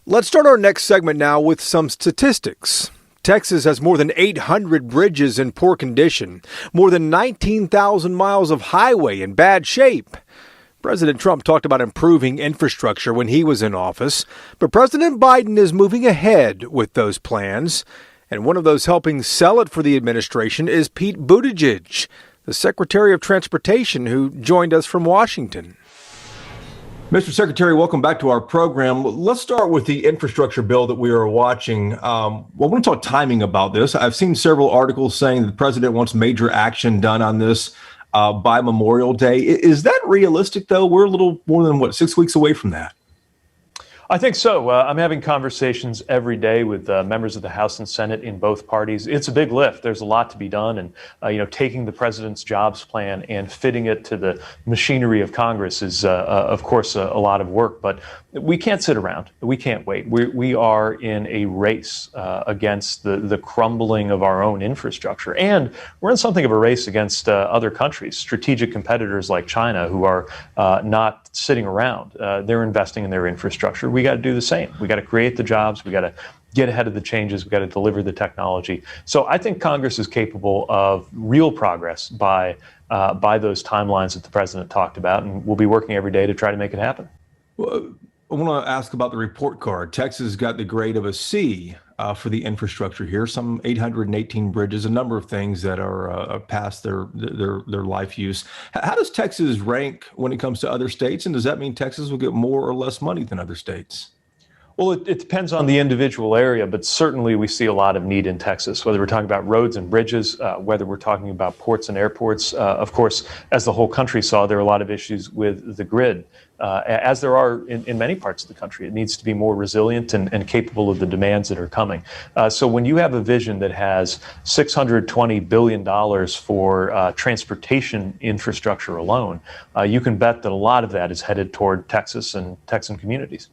Let's start our next segment now with some statistics. Texas has more than 800 bridges in poor condition, more than 19,000 miles of highway in bad shape. President Trump talked about improving infrastructure when he was in office, but President Biden is moving ahead with those plans. And one of those helping sell it for the administration is Pete Buttigieg, the Secretary of Transportation, who joined us from Washington. Mr. Secretary, welcome back to our program. Let's start with the infrastructure bill that we are watching. I want to talk timing about this. I've seen several articles saying that the president wants major action done on this by Memorial Day. Is that realistic, though? We're a little more than, 6 weeks away from that? I think so. I'm having conversations every day with members of the House and Senate in both parties. It's a big lift. There's a lot to be done. And, taking the president's jobs plan and fitting it to the machinery of Congress is, of course, a lot of work. But we can't sit around. We can't wait. We are in a race against the crumbling of our own infrastructure. And we're in something of a race against other countries, strategic competitors like China, who are not sitting around. They're investing in their infrastructure. We got to do the same. We got to create the jobs. We got to get ahead of the changes. We got to deliver the technology. So I think Congress is capable of real progress by those timelines that the president talked about, and we'll be working every day to try to make it happen. Well, I want to ask about the report card. Texas got the grade of a C for the infrastructure here. Some 818 bridges, a number of things that are past their life use. How does Texas rank when it comes to other states? And does that mean Texas will get more or less money than other states? Well, it depends on the individual area, but certainly we see a lot of need in Texas, whether we're talking about roads and bridges, whether we're talking about ports and airports. Of course, as the whole country saw, there are a lot of issues with the grid, as there are in many parts of the country. It needs to be more resilient and capable of the demands that are coming. So when you have a vision that has $620 billion for transportation infrastructure alone, you can bet that a lot of that is headed toward Texas and Texan communities.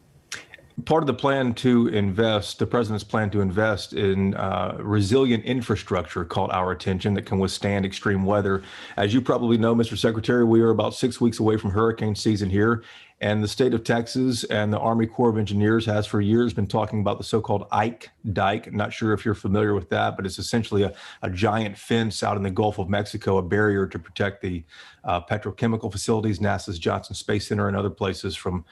Part of the plan to invest, the president's plan to invest in resilient infrastructure caught our attention that can withstand extreme weather. As you probably know, Mr. Secretary, we are about 6 weeks away from hurricane season here. And the state of Texas and the Army Corps of Engineers has for years been talking about the so-called Ike Dike. Not sure if you're familiar with that, but it's essentially a giant fence out in the Gulf of Mexico, a barrier to protect the petrochemical facilities, NASA's Johnson Space Center, and other places from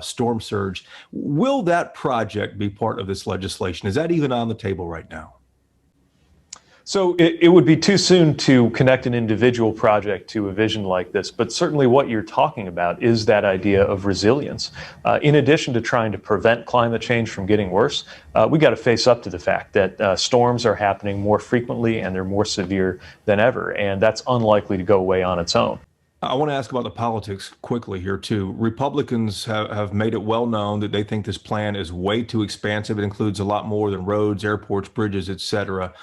storm surge. Will that project be part of this legislation? Is that even on the table right now? So it would be too soon to connect an individual project to a vision like this, but certainly what you're talking about is that idea of resilience. In addition to trying to prevent climate change from getting worse, we got to face up to the fact that storms are happening more frequently and they're more severe than ever, and that's unlikely to go away on its own. I want to ask about the politics quickly here, too. Republicans have made it well known that they think this plan is way too expansive. It includes a lot more than roads, airports, bridges, et cetera.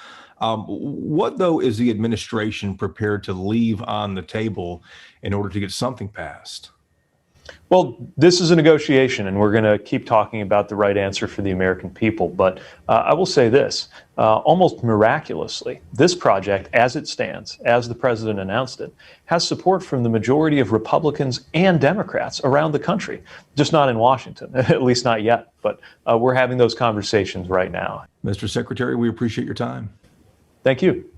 What, though, is the administration prepared to leave on the table in order to get something passed? Well, this is a negotiation, and we're going to keep talking about the right answer for the American people. But I will say this, almost miraculously, this project, as it stands, as the president announced it, has support from the majority of Republicans and Democrats around the country, just not in Washington, at least not yet. But we're having those conversations right now. Mr. Secretary, we appreciate your time. Thank you.